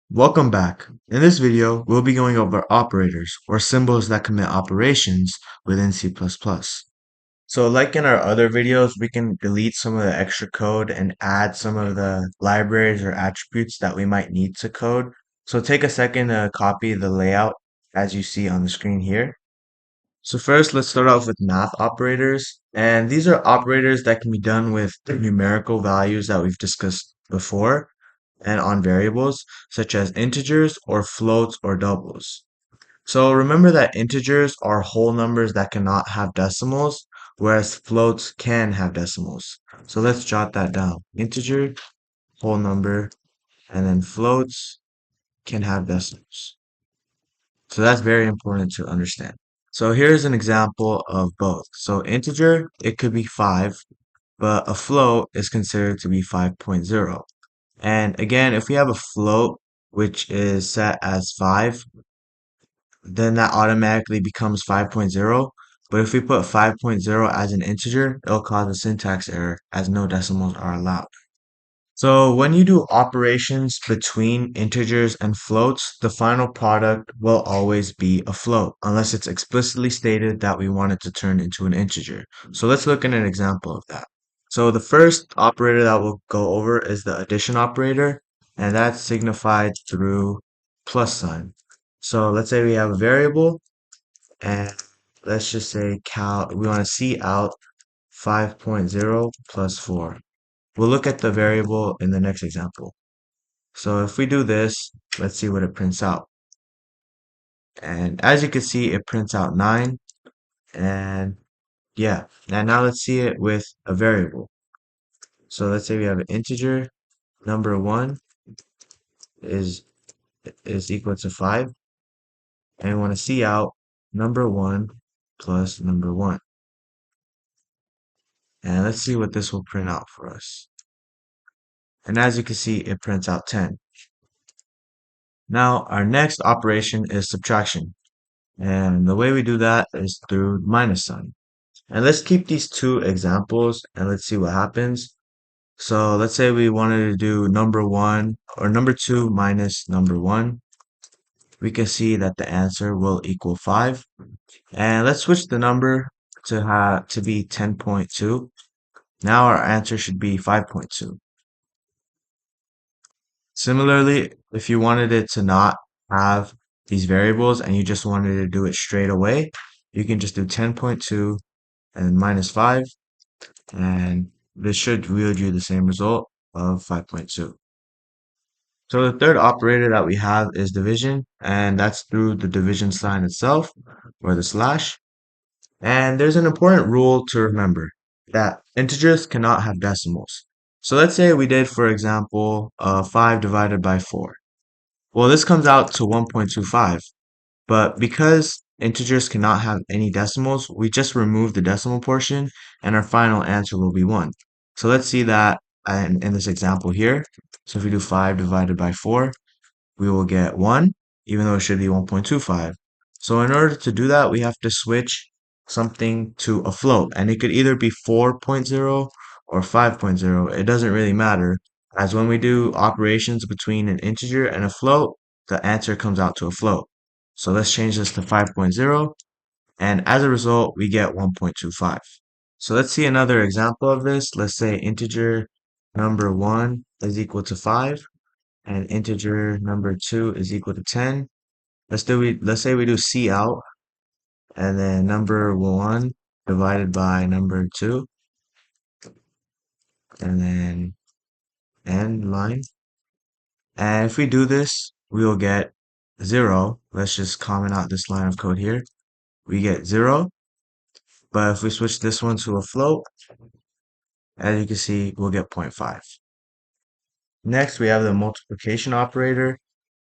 Welcome back. In this video, we'll be going over operators, or symbols that commit operations within C++. So like in our other videos, we can delete some of the extra code and add some of the libraries or attributes that we might need to code. So take a second to copy the layout as you see on the screen here. So first, let's start off with math operators. And these are operators that can be done with numerical values that we've discussed before and on variables such as integers or floats or doubles. So remember that integers are whole numbers that cannot have decimals, whereas floats can have decimals. So let's jot that down. Integer, whole number, and then floats can have decimals. So that's very important to understand. So here's an example of both. So integer, it could be 5, but a float is considered to be 5.0. And again, if we have a float which is set as 5, then that automatically becomes 5.0. But if we put 5.0 as an integer, it'll cause a syntax error as no decimals are allowed. So when you do operations between integers and floats, the final product will always be a float, unless it's explicitly stated that we want it to turn into an integer. So let's look at an example of that. So the first operator that we'll go over is the addition operator, and that's signified through plus sign. So let's say we have a variable, and let's just say we want to see out 5.0 plus 4. We'll look at the variable in the next example. So if we do this, let's see what it prints out. And as you can see, it prints out 9. And yeah, and now let's see it with a variable. So let's say we have an integer, number 1 is equal to 5. And we want to see out number 1 plus number 1. And let's see what this will print out for us. And as you can see, it prints out 10. Now, our next operation is subtraction. And the way we do that is through minus sign. And let's keep these two examples and let's see what happens. So let's say we wanted to do number 1 or number 2 minus number 1. We can see that the answer will equal 5. And let's switch the number to be 10.2. Now our answer should be 5.2. Similarly, if you wanted it to not have these variables and you just wanted to do it straight away, you can just do 10.2 and minus 5, and this should yield you the same result of 5.2. So the third operator that we have is division, and that's through the division sign itself, or the slash. And there's an important rule to remember, that integers cannot have decimals. So let's say we did, for example, 5 divided by 4. Well, this comes out to 1.25, but because integers cannot have any decimals, we just remove the decimal portion and our final answer will be 1. So let's see that in this example here. So if we do 5 divided by 4, we will get 1, even though it should be 1.25. So in order to do that, we have to switch something to a float, and it could either be 4.0 or 5.0. It doesn't really matter, as when we do operations between an integer and a float, the answer comes out to a float. So let's change this to 5.0, and as a result, we get 1.25. So let's see another example of this. Let's say integer number 1 is equal to 5 and integer number 2 is equal to 10. Let's say we do C out and then number 1 divided by number 2 and then end line. And if we do this, we will get 0. Let's just comment out this line of code here. We get 0. But if we switch this one to a float, as you can see, we'll get 0.5. Next, we have the multiplication operator.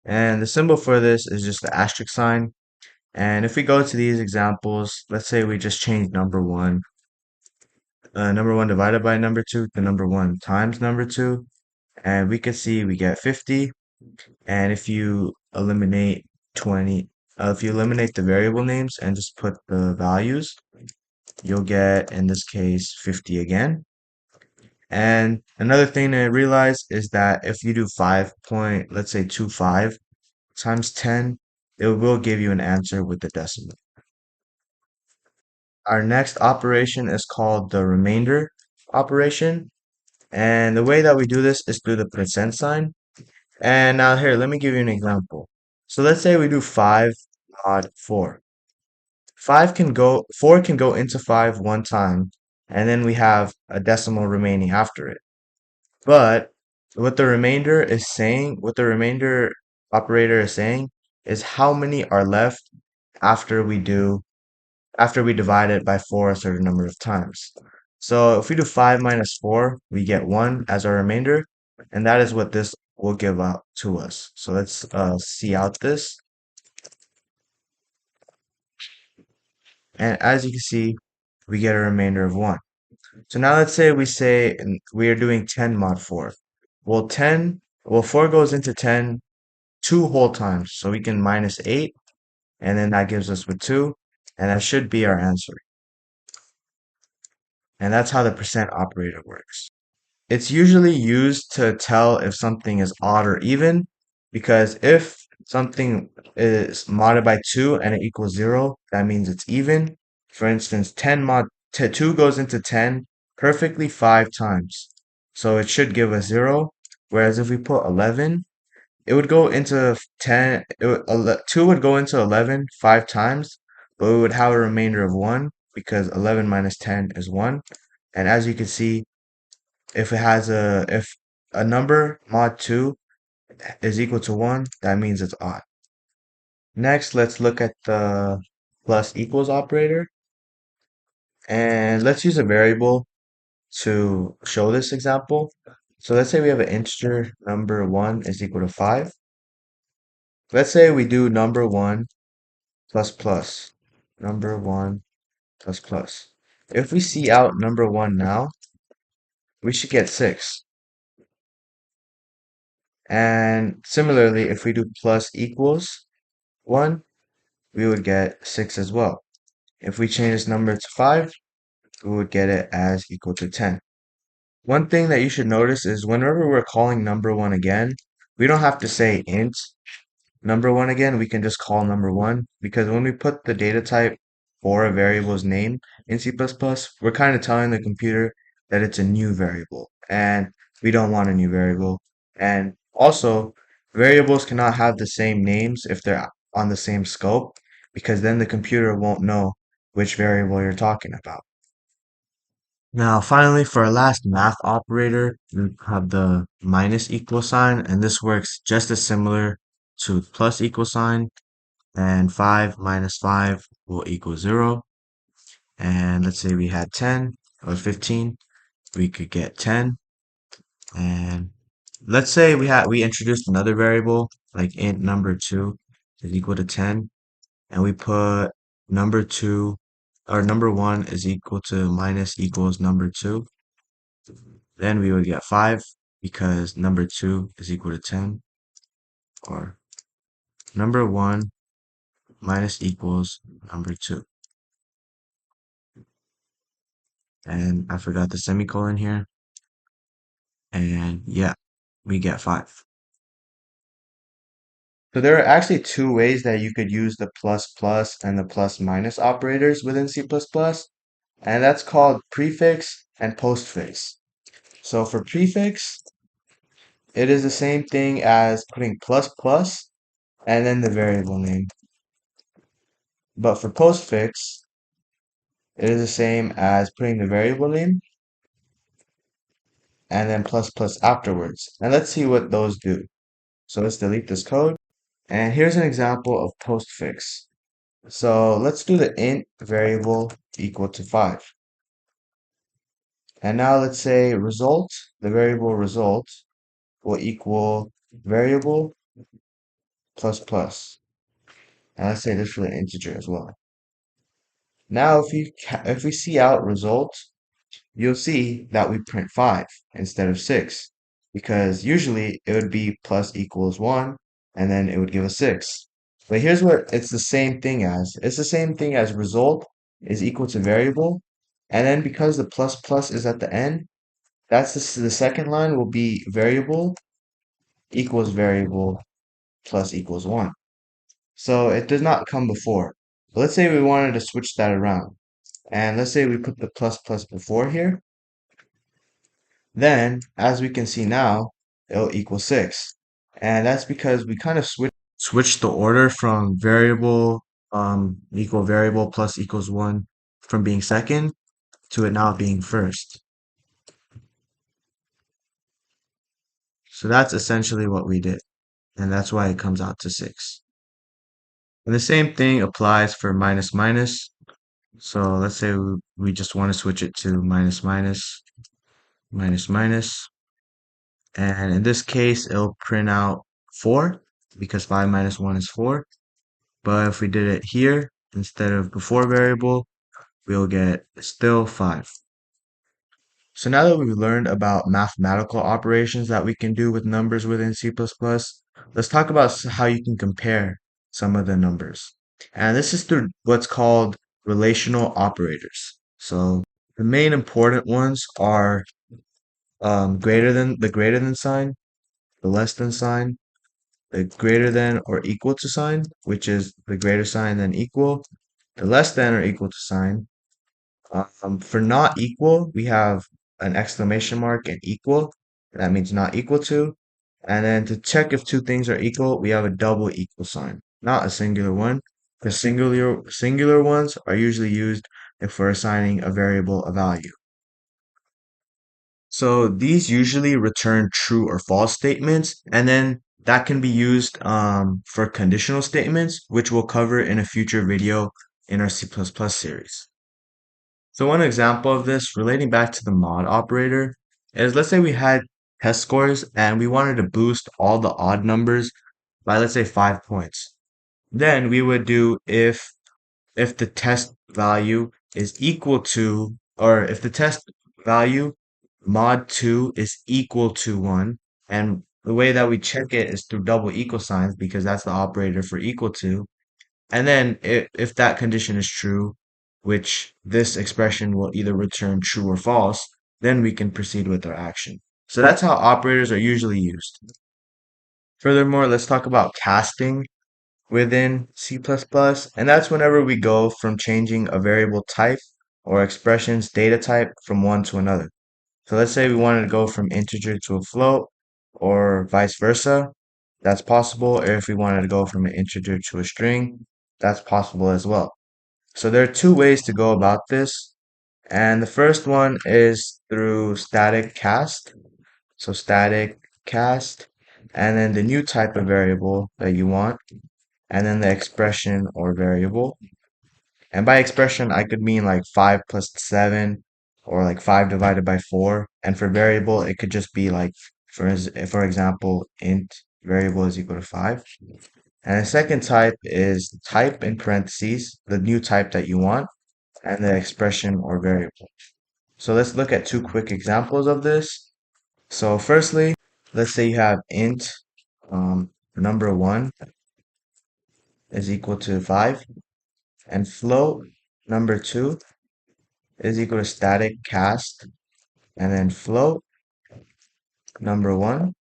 And the symbol for this is just the asterisk sign. And if we go to these examples, let's say we just change number 1 divided by number 2 to number 1 times number 2. And we can see we get 50. And if you eliminate if you eliminate the variable names and just put the values, you'll get, in this case, 50 again. And another thing to realize is that if you do 5 point, let's say 25 times 10, it will give you an answer with the decimal. Our next operation is called the remainder operation. And the way that we do this is through the percent sign. And now here, let me give you an example. So let's say we do 5 mod 4. 4 can go into 5 one time, and then we have a decimal remaining after it. But what the remainder operator is saying is how many are left after after we divide it by 4 a certain number of times. So if we do 5 minus 4, we get 1 as our remainder, and that is what this will give out to us. So let's see out this. And as you can see, we get a remainder of 1. So now let's say we are doing 10 mod 4. Well, 4 goes into 10 two whole times. So we can minus 8, and then that gives us with 2, and that should be our answer. And that's how the percent operator works. It's usually used to tell if something is odd or even, because if something is modded by 2 and it equals 0, that means it's even. For instance, 2 goes into 10 perfectly 5 times. So it should give us 0. Whereas if we put 11, it would go into 10, 2 would go into 11 5 times, but we would have a remainder of 1 because 11 minus 10 is 1. And as you can see, if a number mod 2 is equal to 1, that means it's odd. Next, let's look at the plus equals operator. And let's use a variable to show this example. So let's say we have an integer number 1 is equal to 5. Let's say we do number 1 plus plus. Number 1 plus plus. If we see out number 1 now, we should get 6. And similarly, if we do plus equals 1, we would get 6 as well. If we change this number to 5, we would get it as equal to 10. One thing that you should notice is whenever we're calling number 1 again, we don't have to say int number 1 again. We can just call number 1 because when we put the data type for a variable's name in C++, we're kind of telling the computer that it's a new variable and we don't want a new variable. And also, variables cannot have the same names if they're on the same scope because then the computer won't know which variable you're talking about. Now, finally, for our last math operator, we have the minus equal sign, and this works just as similar to plus equal sign, and 5 minus 5 will equal 0. And let's say we had 10 or 15, we could get 10. And let's say we introduced another variable like int number 2 is equal to 10, and we put number 2 or number 1 is equal to minus equals number 2. Then we would get 5 because number 2 is equal to 10, or number 1 minus equals number 2. And I forgot the semicolon here. And yeah, we get 5. So there are actually two ways that you could use the plus plus and the plus minus operators within C++, and that's called prefix and postfix. So for prefix, it is the same thing as putting plus plus and then the variable name. But for postfix, it is the same as putting the variable name and then plus plus afterwards. And let's see what those do. So let's delete this code. And here's an example of postfix. So let's do the int variable equal to 5. And now let's say result, the variable result will equal variable plus plus. And let's say this for the integer as well. Now if we see out result, you'll see that we print 5 instead of 6 because usually it would be plus equals 1 and then it would give us 6. But here's what it's the same thing as. It's the same thing as result is equal to variable, and then because the plus plus is at the end, The second line will be variable equals variable plus equals 1. So it does not come before. But let's say we wanted to switch that around. And let's say we put the plus plus before here. Then, as we can see now, it'll equal 6. And that's because we kind of switched the order from variable equal variable plus equals 1 from being second to it now being first. So that's essentially what we did. And that's why it comes out to 6. And the same thing applies for minus minus. So let's say we just want to switch it to minus minus, minus minus. And in this case, it'll print out 4 because 5 minus 1 is 4. But if we did it here, instead of before variable, we'll get still 5. So now that we've learned about mathematical operations that we can do with numbers within C++, let's talk about how you can compare some of the numbers. And this is through what's called relational operators. So the main important ones are greater than sign, the less than sign, the greater than or equal to sign, which is the greater sign than equal, the less than or equal to sign. For not equal, we have an exclamation mark and equal. That means not equal to. And then to check if two things are equal, we have a double equal sign, not a singular one. The singular ones are usually used if we're assigning a variable a value. So these usually return true or false statements, and then that can be used for conditional statements, which we'll cover in a future video in our C++ series. So one example of this, relating back to the mod operator, is let's say we had test scores and we wanted to boost all the odd numbers by let's say 5 points. Then we would do if the test value is equal to, or if the test value mod 2 is equal to 1, and the way that we check it is through double equal signs because that's the operator for equal to. And then if that condition is true, which this expression will either return true or false, then we can proceed with our action. So that's how operators are usually used. Furthermore, let's talk about casting within C++, and that's whenever we go from changing a variable type or expression's data type from one to another. So let's say we wanted to go from integer to a float or vice versa. That's possible. Or if we wanted to go from an integer to a string, that's possible as well. So there are two ways to go about this. And the first one is through static cast. So static cast, and then the new type of variable that you want, and then the expression or variable. And by expression, I could mean like 5 plus 7 or like 5 divided by 4. And for variable, it could just be like, for example, int variable is equal to 5. And the second type is type in parentheses, the new type that you want, and the expression or variable. So let's look at two quick examples of this. So firstly, let's say you have int number 1 is equal to 5, and float number 2 is equal to static cast, and then float number 1.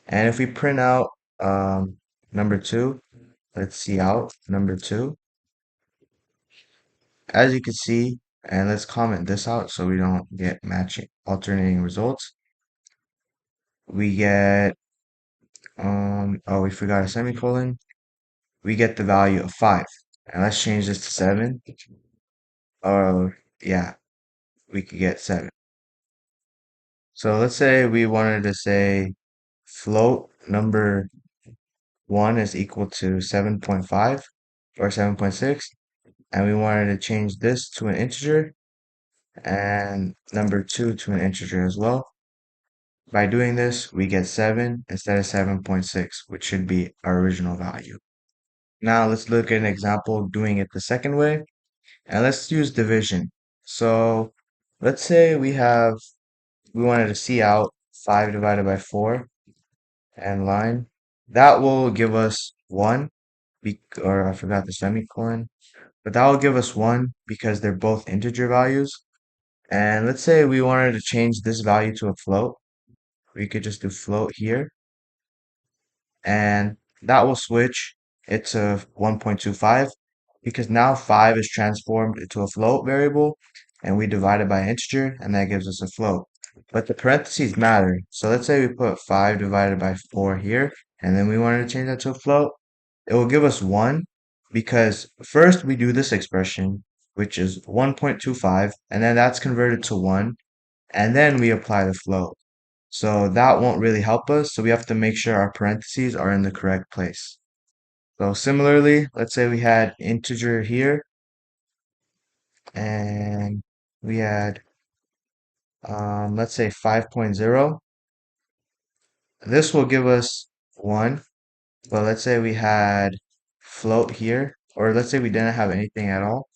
And if we print out number 2, let's see out number 2. As you can see, and let's comment this out so we don't get matching alternating results. We get oh, we forgot a semicolon. We get the value of 5. And let's change this to 7. Oh, yeah, we could get 7. So let's say we wanted to say float number 1 is equal to 7.5 or 7.6, and we wanted to change this to an integer and number 2 to an integer as well. By doing this, we get 7 instead of 7.6, which should be our original value. Now let's look at an example of doing it the second way, and let's use division. So let's say we wanted to see out 5 divided by 4 and line. That will give us 1, or I forgot the semicolon, but that will give us 1 because they're both integer values. And let's say we wanted to change this value to a float. We could just do float here, and that will switch it to 1.25 because now 5 is transformed into a float variable and we divide it by an integer and that gives us a float. But the parentheses matter. So let's say we put 5 divided by 4 here and then we wanted to change that to a float. It will give us 1 because first we do this expression, which is 1.25, and then that's converted to 1, and then we apply the float. So that won't really help us. So we have to make sure our parentheses are in the correct place. So similarly, let's say we had integer here and we had, let's say 5.0. This will give us 1. But let's say we had float here, or let's say we didn't have anything at all.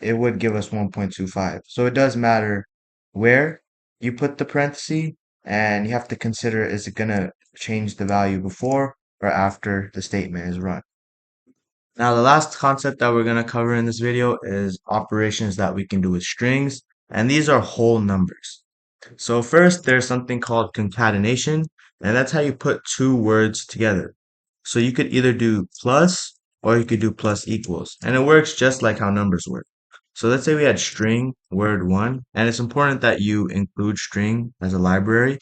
It would give us 1.25. So it does matter where you put the parenthesis, and you have to consider is it going to change the value before or after the statement is run. Now, the last concept that we're going to cover in this video is operations that we can do with strings, and these are whole numbers. So first, there's something called concatenation, and that's how you put two words together. So you could either do plus or you could do plus equals, and it works just like how numbers work. So let's say we had string word one, and it's important that you include string as a library.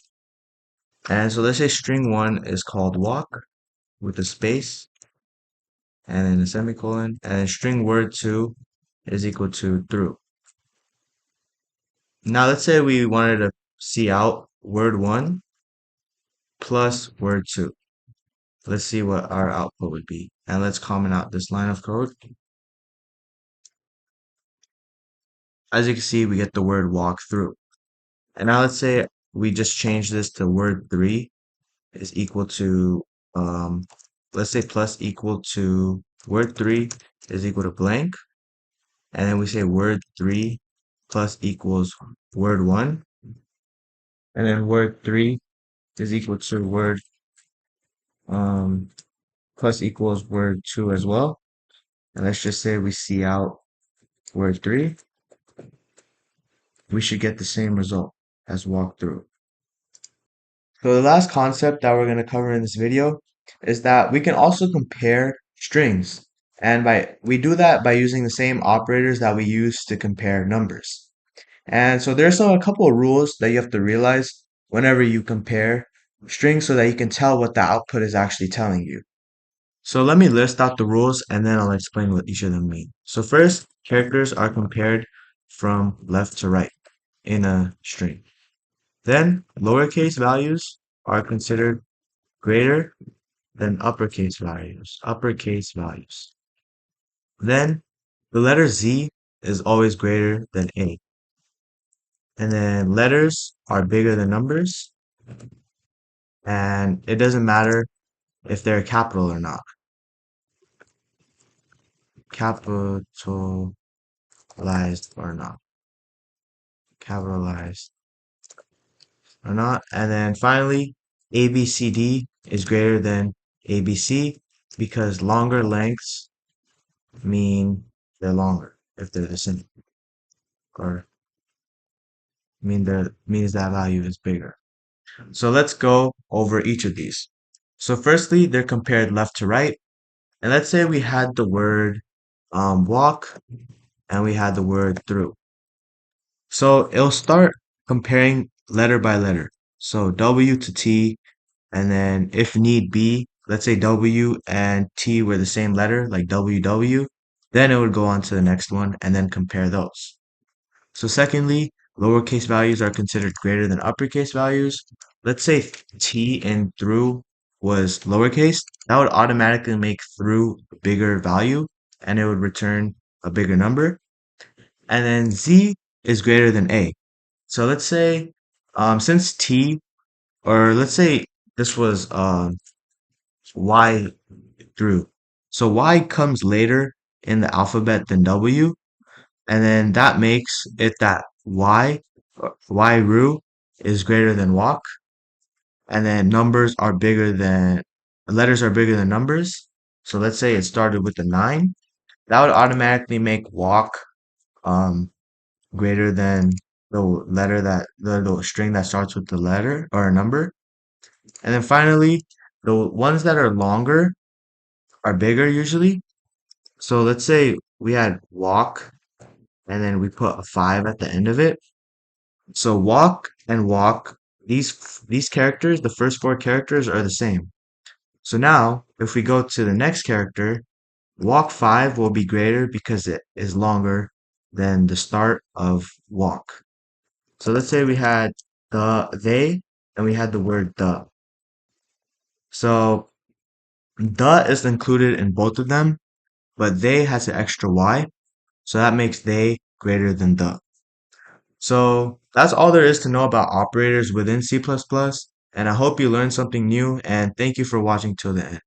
And so let's say string one is called walk with a space and then a semicolon, and then string word two is equal to through. Now let's say we wanted to see out word one plus word two. Let's see what our output would be. And let's comment out this line of code. As you can see, we get the word walk through. And now let's say we just change this to word three is equal to, let's say plus equal to word three is equal to blank. And then we say word three plus equals word one. And then word three is equal to word plus equals word two as well. And let's just say we see out word three. We should get the same result as walk through. So the last concept that we're going to cover in this video is that we can also compare strings. And we do that by using the same operators that we use to compare numbers. And so there's a couple of rules that you have to realize whenever you compare strings so that you can tell what the output is actually telling you. So let me list out the rules and then I'll explain what each of them mean. So first, characters are compared from left to right in a string. Then lowercase values are considered greater than uppercase values. Then the letter Z is always greater than A. And then letters are bigger than numbers. And it doesn't matter if they're capital or not. Capitalized or not. Capitalized or not. And then finally, ABCD is greater than ABC because longer lengths mean they're longer if they're the same, or means that value is bigger. So let's go over each of these. So firstly, they're compared left to right, and let's say we had the word walk and we had the word through. So it'll start comparing letter by letter. So W to T, and then if need be, let's say W and T were the same letter, like WW, then it would go on to the next one and then compare those. So secondly, lowercase values are considered greater than uppercase values. Let's say T in through was lowercase, that would automatically make through a bigger value and it would return a bigger number. And then Z is greater than A. So let's say since T, or let's say this was Y through. So Y comes later in the alphabet than W, and then that makes it that Y root is greater than walk, and then letters are bigger than numbers. So let's say it started with a 9. That would automatically make walk greater than the string that starts with the letter or a number. And then finally, the ones that are longer are bigger usually. So let's say we had walk and then we put a 5 at the end of it. So walk and walk, these characters, the first four characters are the same. So now if we go to the next character, walk 5 will be greater because it is longer than the start of walk. So let's say we had they, and we had the word the. So the is included in both of them, but they has an extra y, so that makes they greater than the. So that's all there is to know about operators within C++, and I hope you learned something new, and thank you for watching till the end.